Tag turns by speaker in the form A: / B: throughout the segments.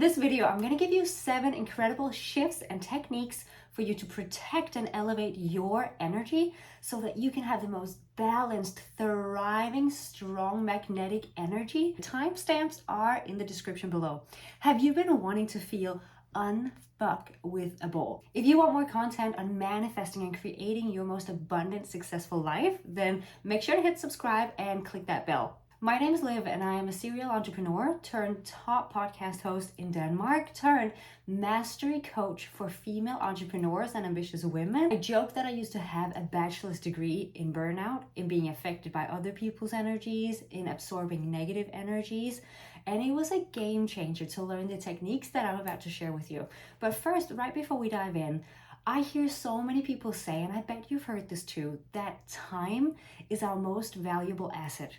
A: this video, I'm going to give you 7 incredible shifts and techniques for you to protect and elevate your energy so that you can have the most balanced, thriving, strong magnetic energy. Timestamps are in the description below. Have you been wanting to feel unfuck with a ball? If you want more content on manifesting and creating your most abundant, successful life, then make sure to hit subscribe and click that bell. My name is Liv and I am a serial entrepreneur turned top podcast host in Denmark turned mastery coach for female entrepreneurs and ambitious women. I joke that I used to have a bachelor's degree in burnout, in being affected by other people's energies, in absorbing negative energies, and it was a game changer to learn the techniques that I'm about to share with you. But first, right before we dive in, I hear so many people say, and I bet you've heard this too, that time is our most valuable asset.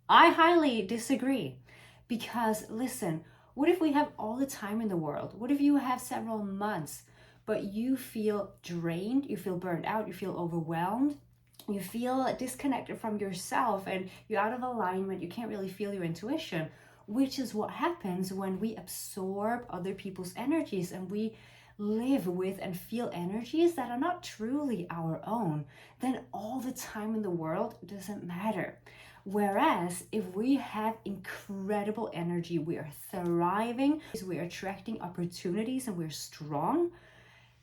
A: I highly disagree because listen, what if we have all the time in the world? What if you have several months, but you feel drained, you feel burned out, you feel overwhelmed, you feel disconnected from yourself and you're out of alignment, you can't really feel your intuition, which is what happens when we absorb other people's energies and we live with and feel energies that are not truly our own, then all the time in the world doesn't matter. Whereas if we have incredible energy, we are thriving, we are attracting opportunities and we're strong,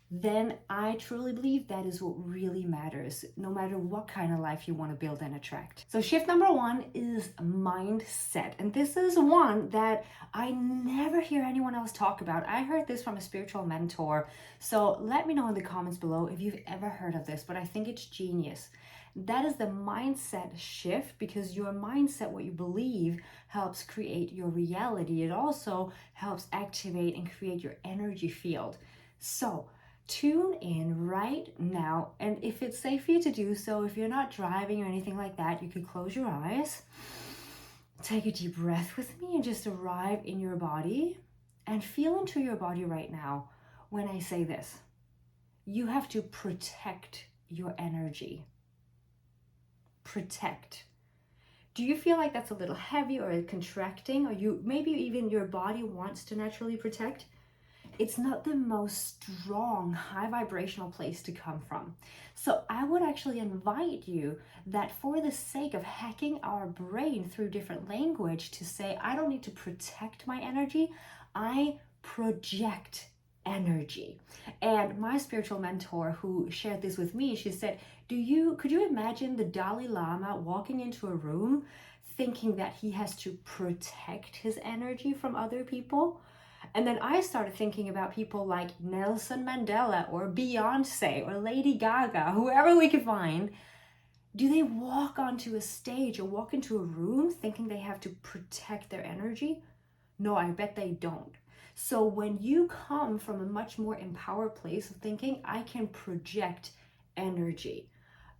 A: then I truly believe that is what really matters, no matter what kind of life you want to build and attract. So shift number 1 is mindset. And this is one that I never hear anyone else talk about. I heard this from a spiritual mentor. So let me know in the comments below if you've ever heard of this, but I think it's genius. That is the mindset shift, because your mindset, what you believe, helps create your reality. It also helps activate and create your energy field. So tune in right now, and if it's safe for you to do so, if you're not driving or anything like that, you could close your eyes, take a deep breath with me, and just arrive in your body and feel into your body right now. When I say this, you have to protect your energy. Protect. Do you feel like that's a little heavy or contracting, or maybe even your body wants to naturally protect? It's not the most strong, high vibrational place to come from. So I would actually invite you that for the sake of hacking our brain through different language to say, I don't need to protect my energy, I project energy. And my spiritual mentor who shared this with me, she said, could you imagine the Dalai Lama walking into a room thinking that he has to protect his energy from other people? And then I started thinking about people like Nelson Mandela or Beyonce or Lady Gaga, whoever we could find. Do they walk onto a stage or walk into a room thinking they have to protect their energy? No, I bet they don't. So when you come from a much more empowered place of thinking, I can project energy.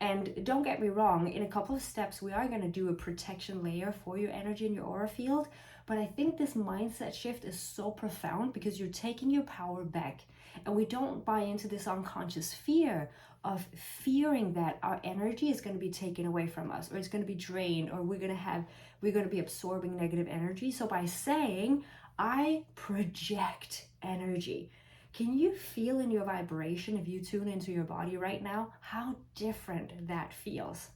A: And don't get me wrong, in a couple of steps, we are going to do a protection layer for your energy in your aura field. But I think this mindset shift is so profound because you're taking your power back. And we don't buy into this unconscious fear of fearing that our energy is going to be taken away from us, or it's going to be drained, or we're going to be absorbing negative energy. So by saying, I project energy, can you feel in your vibration, if you tune into your body right now, how different that feels?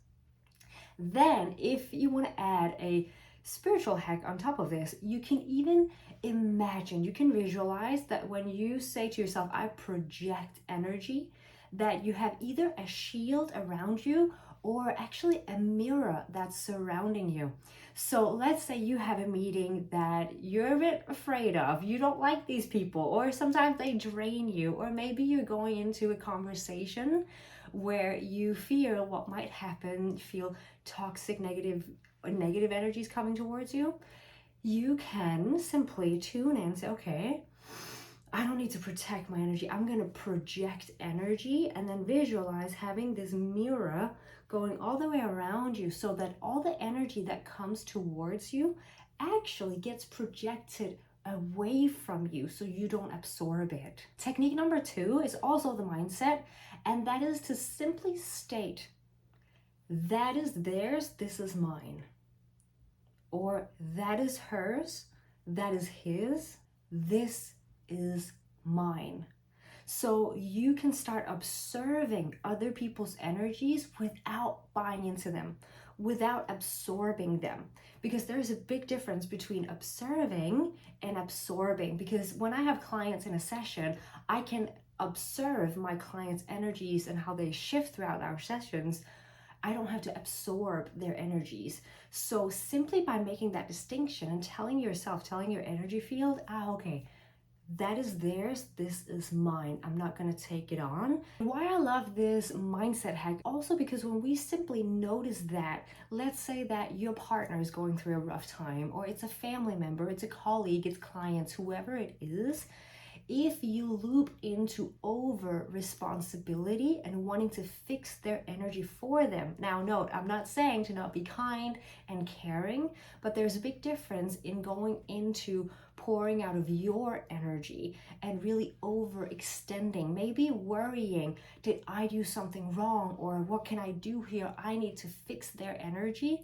A: Then if you want to add a spiritual hack on top of this, you can even imagine, you can visualize that when you say to yourself, I project energy, that you have either a shield around you or actually a mirror that's surrounding you. So let's say you have a meeting that you're a bit afraid of, you don't like these people, or sometimes they drain you, or maybe you're going into a conversation where you fear what might happen, feel toxic, negative energies coming towards you. You can simply tune in and say, okay, I don't need to protect my energy. I'm going to project energy, and then visualize having this mirror going all the way around you so that all the energy that comes towards you actually gets projected away from you so you don't absorb it. Technique number 2 is also the mindset, and that is to simply state, that is theirs, this is mine. Or that is hers, that is his, this is mine. So you can start observing other people's energies without buying into them, without absorbing them. Because there's a big difference between observing and absorbing. Because when I have clients in a session, I can observe my clients' energies and how they shift throughout our sessions. I don't have to absorb their energies. So simply by making that distinction and telling yourself, telling your energy field, okay, that is theirs, this is mine, I'm not going to take it on. Why I love this mindset hack, also because when we simply notice that, let's say that your partner is going through a rough time, or it's a family member, it's a colleague, it's clients, whoever it is, if you loop into over responsibility and wanting to fix their energy for them. Now note, I'm not saying to not be kind and caring, but there's a big difference in going into pouring out of your energy and really overextending, maybe worrying, did I do something wrong, or what can I do here? I need to fix their energy.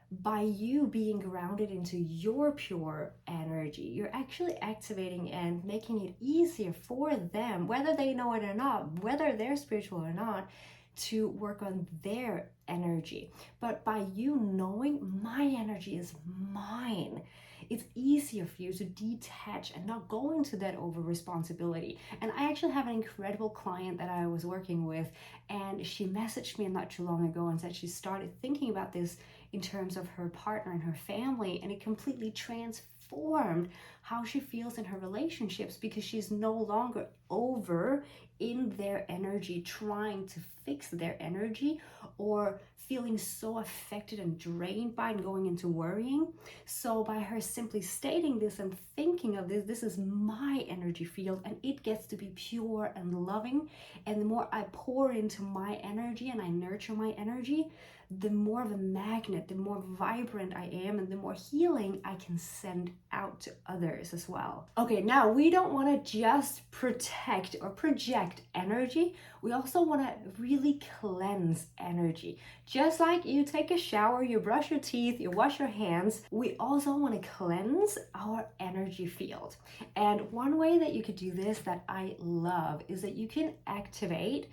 A: By you being grounded into your pure energy, you're actually activating and making it easier for them, whether they know it or not, whether they're spiritual or not, to work on their energy. But by you knowing my energy is mine, it's easier for you to detach and not go into that over responsibility. And I actually have an incredible client that I was working with, and she messaged me not too long ago and said she started thinking about this in terms of her partner and her family, and it completely transformed how she feels in her relationships, because she's no longer over in their energy trying to fix their energy, or feeling so affected and drained by and going into worrying. So by her simply stating this and thinking of this is my energy field, and it gets to be pure and loving, and the more I pour into my energy and I nurture my energy, the more of a magnet, the more vibrant I am, and the more healing I can send out to others as well. Okay, now we don't want to just protect or project energy. We also want to really cleanse energy. Just like you take a shower, you brush your teeth, you wash your hands, we also want to cleanse our energy field. And one way that you could do this that I love is that you can activate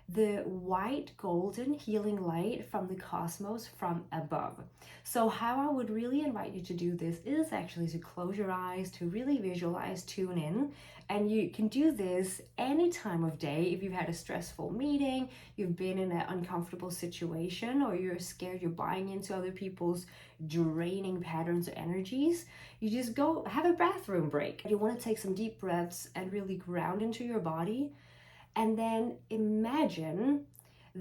A: the white golden healing light from the cosmos from above. So how I would really invite you to do this is actually to close your eyes, to really visualize, tune in, and you can do this any time of day. If you've had a stressful meeting, you've been in an uncomfortable situation, or you're scared you're buying into other people's draining patterns or energies, you just go have a bathroom break. You want to take some deep breaths and really ground into your body. And then imagine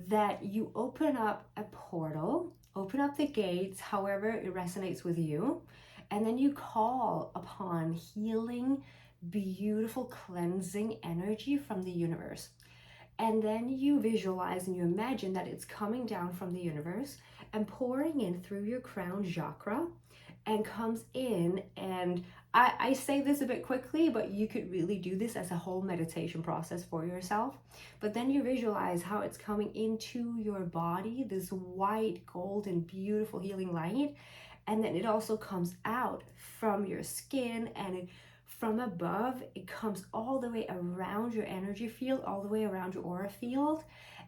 A: that you open up a portal, open up the gates, however it resonates with you, and then you call upon healing, beautiful, cleansing energy from the universe. And then you visualize and you imagine that it's coming down from the universe and pouring in through your crown chakra, and comes in, and I say this a bit quickly, but you could really do this as a whole meditation process for yourself. But then you visualize how it's coming into your body, this white, golden, beautiful healing light. And then it also comes out from your skin, and from above, it comes all the way around your energy field, all the way around your aura field.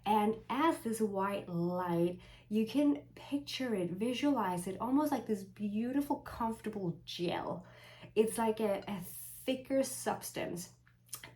A: And as this white light, you can picture it, visualize it, almost like this beautiful, comfortable gel. It's like a thicker substance,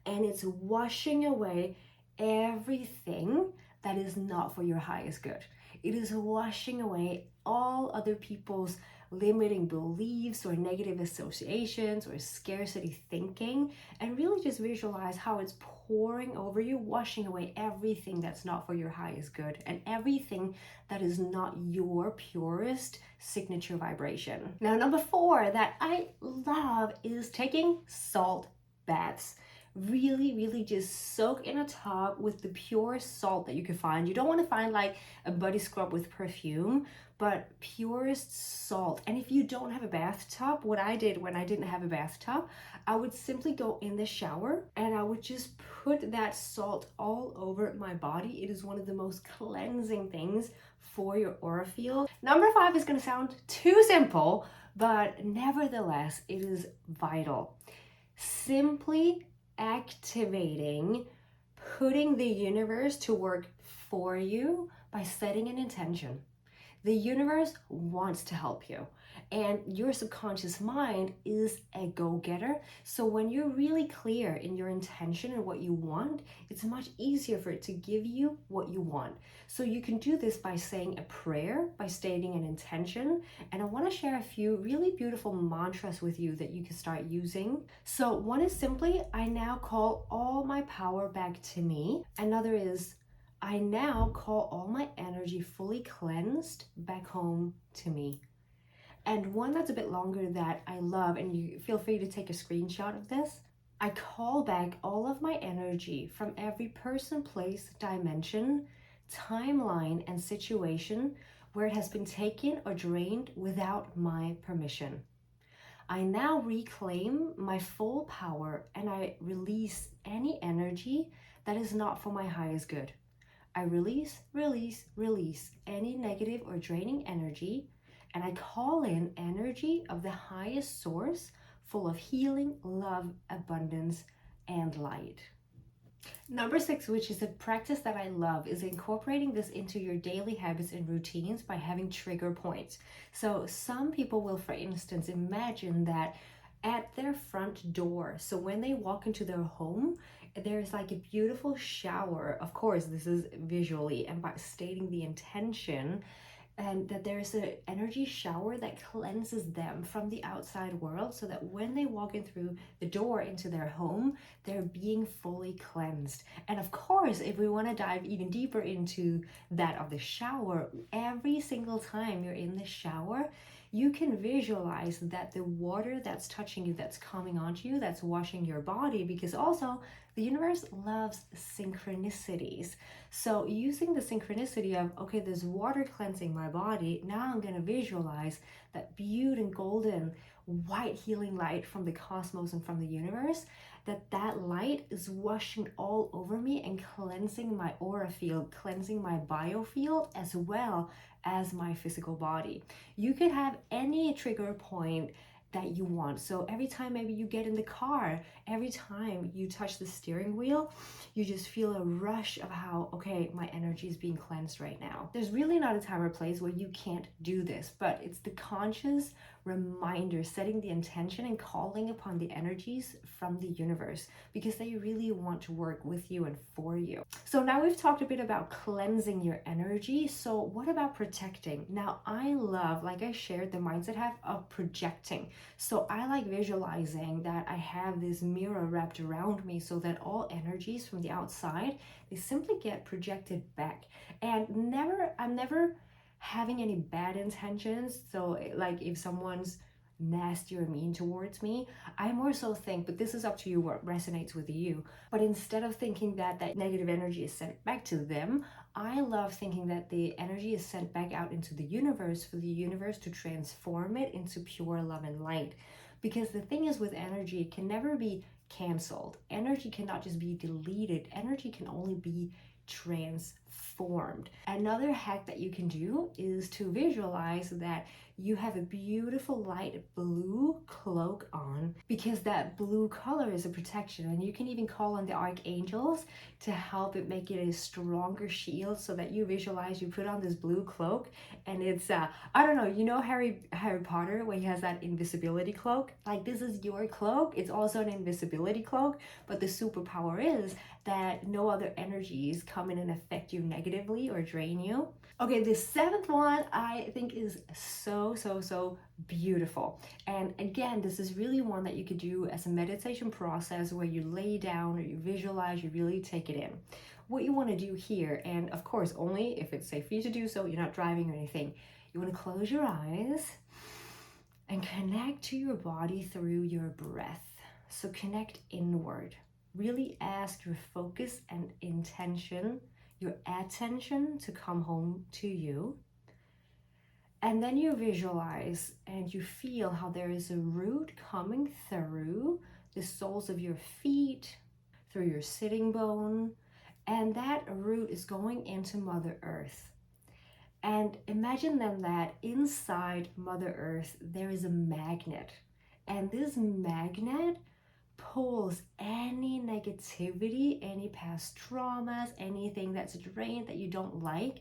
A: and it's washing away everything that is not for your highest good. It is washing away all other people's limiting beliefs or negative associations or scarcity thinking, and really just visualize how it's pouring over you, washing away everything that's not for your highest good and everything that is not your purest signature vibration. Now, number 4 that I love is taking salt baths. Really just soak in a tub with the purest salt that you can find. You don't want to find like a body scrub with perfume, but purest salt. And if you don't have a bathtub, what I did when I didn't have a bathtub, I would simply go in the shower and I would just put that salt all over my body. It is one of the most cleansing things for your aura field. Number 5 is going to sound too simple, but nevertheless, it is vital. Simply activating, putting the universe to work for you by setting an intention. The universe wants to help you, and your subconscious mind is a go-getter. So when you're really clear in your intention and what you want, it's much easier for it to give you what you want. So you can do this by saying a prayer, by stating an intention, and I want to share a few really beautiful mantras with you that you can start using. So one is simply, I now call all my power back to me. Another is, I now call all my energy fully cleansed back home to me. And one that's a bit longer that I love, and you feel free to take a screenshot of this. I call back all of my energy from every person, place, dimension, timeline, and situation where it has been taken or drained without my permission. I now reclaim my full power and I release any energy that is not for my highest good. I release any negative or draining energy, and I call in energy of the highest source, full of healing, love, abundance, and light. Number 6, which is a practice that I love, is incorporating this into your daily habits and routines by having trigger points. So some people will, for instance, imagine that at their front door, so when they walk into their home, there's like a beautiful shower. Of course, this is visually and by stating the intention, and that there's an energy shower that cleanses them from the outside world, so that when they walk in through the door into their home, they're being fully cleansed. And of course, if we want to dive even deeper into that of the shower, every single time you're in the shower, you can visualize that the water that's touching you, that's coming onto you, that's washing your body, because also the universe loves synchronicities. So using the synchronicity of, okay, there's water cleansing my body, now I'm going to visualize that beautiful golden white healing light from the cosmos and from the universe, that light is washing all over me and cleansing my aura field, cleansing my biofield, as well as my physical body. You could have any trigger point that you want. So every time maybe you get in the car, every time you touch the steering wheel, you just feel a rush of how, okay, my energy is being cleansed right now. There's really not a time or place where you can't do this, but it's the conscious reminder, setting the intention and calling upon the energies from the universe, because they really want to work with you and for you. So now we've talked a bit about cleansing your energy. So what about protecting? Now I love, like I shared, the mindset have of projecting. So I like visualizing that I have this mirror wrapped around me, so that all energies from the outside, they simply get projected back. And I'm never having any bad intentions. So like if someone's nasty or mean towards me, I more so think, but this is up to you what resonates with you. But instead of thinking that that negative energy is sent back to them, I love thinking that the energy is sent back out into the universe for the universe to transform it into pure love and light. Because the thing is with energy, it can never be canceled. Energy cannot just be deleted. Energy can only be transformed. Another hack that you can do is to visualize that you have a beautiful light blue cloak on, because that blue color is a protection, and you can even call on the archangels to help it make it a stronger shield, so that you visualize you put on this blue cloak and it's I don't know, you know Harry Potter when he has that invisibility cloak? Like, this is your cloak. It's also an invisibility cloak, but the superpower is that no other energies come in and affect you negatively or drain you. Okay, the 7th one I think is so beautiful. And again, this is really one that you could do as a meditation process, where you lay down or you visualize, you really take it in. What you want to do here, and of course only if it's safe for you to do so, you're not driving or anything, you want to close your eyes and connect to your body through your breath. So connect inward. Really ask your focus and intention, your attention, to come home to you. And then you visualize and you feel how there is a root coming through the soles of your feet, through your sitting bone, and that root is going into Mother Earth. And imagine then that inside Mother Earth there is a magnet, and this magnet pulls any negativity, any past traumas, anything that's drained that you don't like.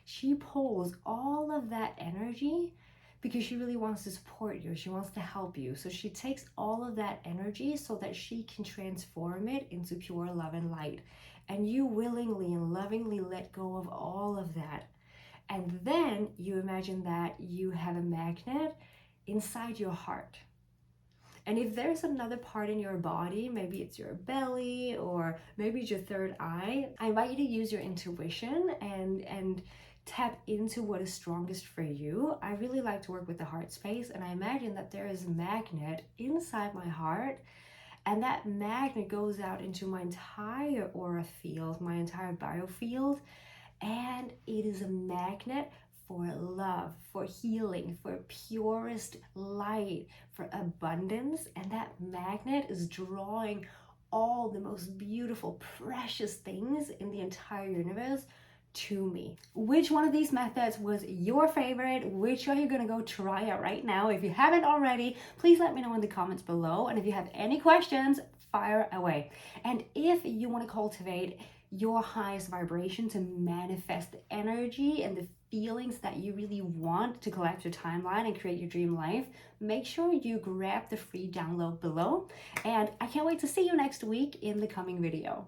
A: She pulls all of that energy because she really wants to support you. She wants to help you. So she takes all of that energy so that she can transform it into pure love and light. And you willingly and lovingly let go of all of that. And then you imagine that you have a magnet inside your heart. And if there's another part in your body, maybe it's your belly or maybe it's your third eye, I invite you to use your intuition and tap into what is strongest for you. I really like to work with the heart space, and I imagine that there is a magnet inside my heart, and that magnet goes out into my entire aura field, my entire biofield, and it is a magnet for love, for healing, for purest light, for abundance. And that magnet is drawing all the most beautiful, precious things in the entire universe to me. Which one of these methods was your favorite? Which are you gonna go try out right now? If you haven't already, please let me know in the comments below. And if you have any questions, fire away. And if you want to cultivate your highest vibration to manifest the energy and the feelings that you really want to collapse your timeline and create your dream life, make sure you grab the free download below. And I can't wait to see you next week in the coming video.